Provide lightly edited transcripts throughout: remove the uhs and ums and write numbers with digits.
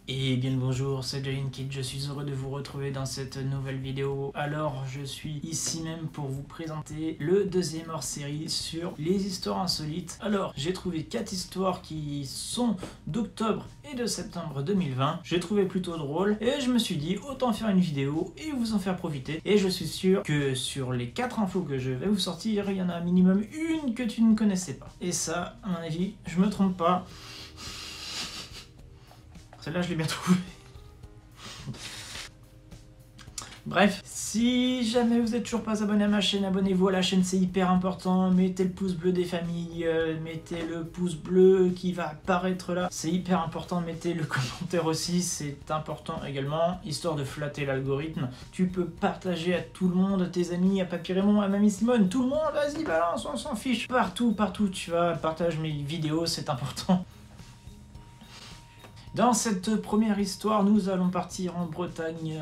Et bien le bonjour, c'est Jalinkid, je suis heureux de vous retrouver dans cette nouvelle vidéo. Alors je suis ici même pour vous présenter le deuxième hors-série sur les histoires insolites. Alors j'ai trouvé 4 histoires qui sont d'octobre et de septembre 2020. J'ai trouvé plutôt drôle et je me suis dit autant faire une vidéo et vous en faire profiter. Et je suis sûr que sur les 4 infos que je vais vous sortir, il y en a minimum une que tu ne connaissais pas. Et ça, à mon avis, je me trompe pas. Celle-là, je l'ai bien trouvée. Bref, si jamais vous n'êtes toujours pas abonné à ma chaîne, abonnez-vous à la chaîne, c'est hyper important. Mettez le pouce bleu des familles, mettez le pouce bleu qui va apparaître là. C'est hyper important, mettez le commentaire aussi, c'est important également, histoire de flatter l'algorithme. Tu peux partager à tout le monde, tes amis, à Papy Raymond, à Mamie Simone, tout le monde, vas-y, balance, on s'en fiche. Partout, tu vas, partage mes vidéos, c'est important. Dans cette première histoire, nous allons partir en Bretagne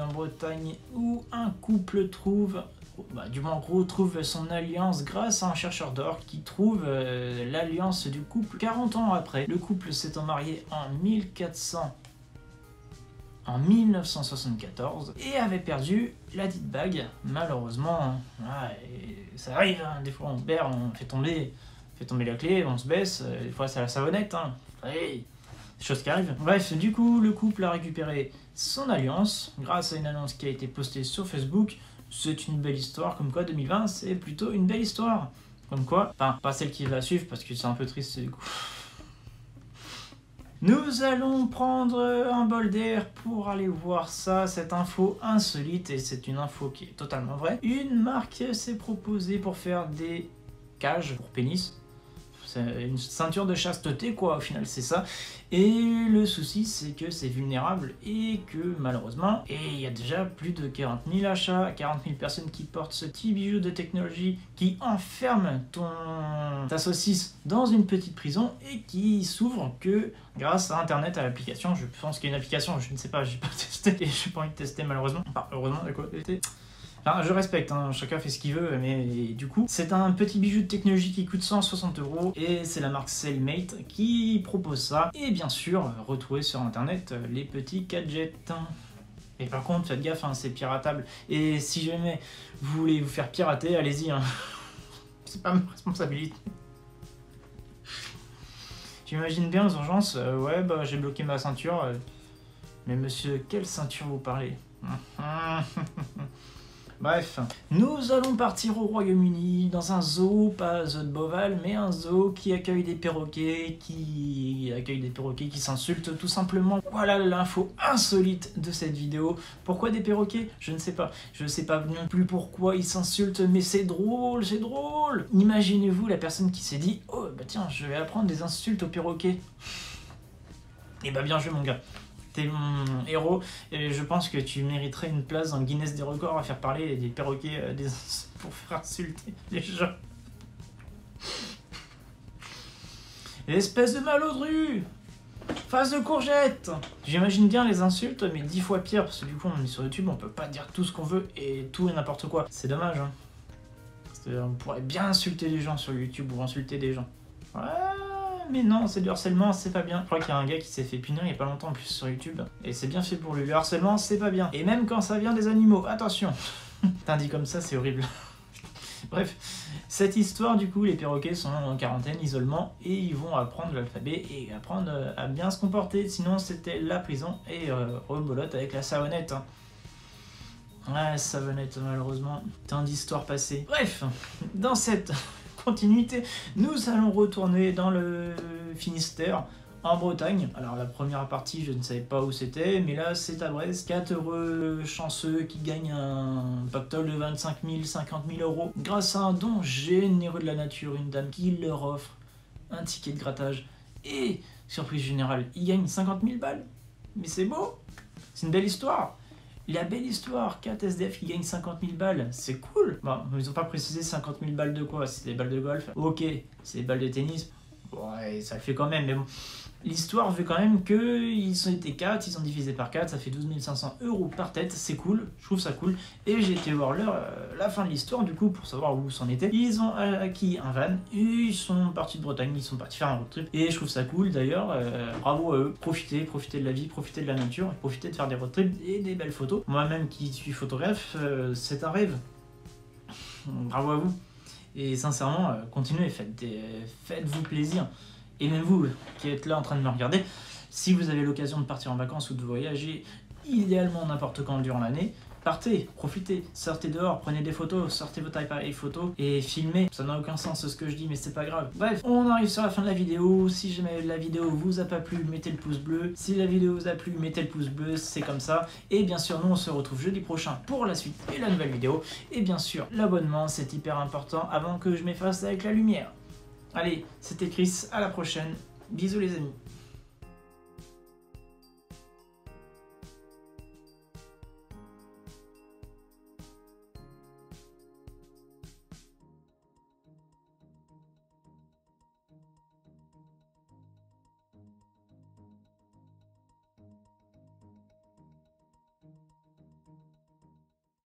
où un couple trouve, du moins retrouve son alliance grâce à un chercheur d'or qui trouve l'alliance du couple 40 ans après. Le couple s'étant marié en 1974 et avait perdu la dite bague. Malheureusement, ça arrive, hein, des fois on se perd, on fait tomber la clé, on se baisse, des fois c'est la savonnette. Hein. Chose qui arrive. Bref, du coup, le couple a récupéré son alliance grâce à une annonce qui a été postée sur Facebook. C'est une belle histoire, comme quoi 2020, c'est plutôt une belle histoire. Comme quoi, enfin, pas celle qui va suivre parce que c'est un peu triste du coup. Nous allons prendre un bol d'air pour aller voir ça, cette info insolite, et c'est une info qui est totalement vraie. Une marque s'est proposée pour faire des cages pour pénis. Une ceinture de chasteté quoi, au final c'est ça. Et le souci c'est que c'est vulnérable et que malheureusement, et il y a déjà plus de 40 000 achats, 40 000 personnes qui portent ce petit bijou de technologie qui enferme ta saucisse dans une petite prison et qui s'ouvre que grâce à internet, à l'application. Je pense qu'il y a une application, je ne sais pas, j'ai pas testé et j'ai pas envie de tester malheureusement. Enfin, heureusement, d'accord. Enfin, je respecte, hein, chacun fait ce qu'il veut, mais du coup, c'est un petit bijou de technologie qui coûte 160 € et c'est la marque Cellmate qui propose ça. Et bien sûr, retrouvez sur internet les petits gadgets. Et par contre, faites gaffe, hein, c'est piratable. Et si jamais vous voulez vous faire pirater, allez-y. Hein. C'est pas ma responsabilité. J'imagine bien aux urgences, ouais, bah j'ai bloqué ma ceinture. Mais monsieur, quelle ceinture vous parlez? Bref, nous allons partir au Royaume-Uni, dans un zoo, pas un zoo de Beauval, mais un zoo qui accueille des perroquets, qui s'insultent tout simplement. Voilà l'info insolite de cette vidéo. Pourquoi des perroquets? Je ne sais pas. Je ne sais pas non plus pourquoi ils s'insultent, mais c'est drôle, c'est drôle. Imaginez-vous la personne qui s'est dit « Oh, bah tiens, je vais apprendre des insultes aux perroquets. » Et bah bien joué mon gars. T'es mon héros et je pense que tu mériterais une place dans le Guinness des records à faire parler des perroquets pour faire insulter les gens. Espèce de malodru, face de courgette. J'imagine bien les insultes mais 10 fois pire parce que du coup on est sur YouTube, on peut pas dire tout ce qu'on veut et tout et n'importe quoi. C'est dommage hein. On pourrait bien insulter les gens sur YouTube ou insulter des gens. Ouais. Mais non, c'est du harcèlement, c'est pas bien. Je crois qu'il y a un gars qui s'est fait punir il y a pas longtemps en plus sur YouTube. Et c'est bien fait pour lui. Le harcèlement, c'est pas bien. Et même quand ça vient des animaux, attention. T'as dit comme ça, c'est horrible. Bref, cette histoire, du coup, les perroquets sont en quarantaine, isolement, et ils vont apprendre l'alphabet et apprendre à bien se comporter. Sinon, c'était la prison et rebolote avec la savonnette. Hein. Ouais, savonnette, malheureusement. Tant d'histoires passées. Bref, dans cette continuité, nous allons retourner dans le Finistère, en Bretagne. Alors la première partie, je ne savais pas où c'était, mais là c'est à Brest. 4 heureux chanceux qui gagnent un pactole de 25 000, 50 000 € grâce à un don généreux de la nature, une dame qui leur offre un ticket de grattage. Et, surprise générale, ils gagnent 50 000 balles. Mais c'est beau, c'est une belle histoire. La belle histoire, 4 SDF qui gagnent 50 000 balles, c'est cool. Bon, ils ont pas précisé 50 000 balles de quoi, c'est des balles de golf. Ok, c'est des balles de tennis. Ouais, ça le fait quand même, mais bon. L'histoire veut quand même qu'ils ont été 4, ils ont divisé par 4, ça fait 12 500 € par tête, c'est cool, je trouve ça cool. Et j'ai été voir la fin de l'histoire du coup pour savoir où c'en était. Ils ont acquis un van, ils sont partis de Bretagne, ils sont partis faire un road trip. Et je trouve ça cool d'ailleurs, bravo à eux, profitez de la vie, profitez de la nature, et profitez de faire des road trips et des belles photos. Moi-même qui suis photographe, c'est un rêve. Bravo à vous. Et sincèrement, continuez, faites-vous plaisir. Et même vous qui êtes là en train de me regarder, si vous avez l'occasion de partir en vacances ou de voyager, idéalement n'importe quand durant l'année, partez, profitez, sortez dehors, prenez des photos, sortez votre appareil photo et filmez. Ça n'a aucun sens ce que je dis, mais c'est pas grave. Bref, on arrive sur la fin de la vidéo. Si jamais la vidéo vous a pas plu, mettez le pouce bleu. Si la vidéo vous a plu, mettez le pouce bleu, c'est comme ça. Et bien sûr, nous on se retrouve jeudi prochain pour la suite et la nouvelle vidéo. Et bien sûr, l'abonnement, c'est hyper important avant que je m'efface avec la lumière. Allez, c'était Chris, à la prochaine. Bisous les amis.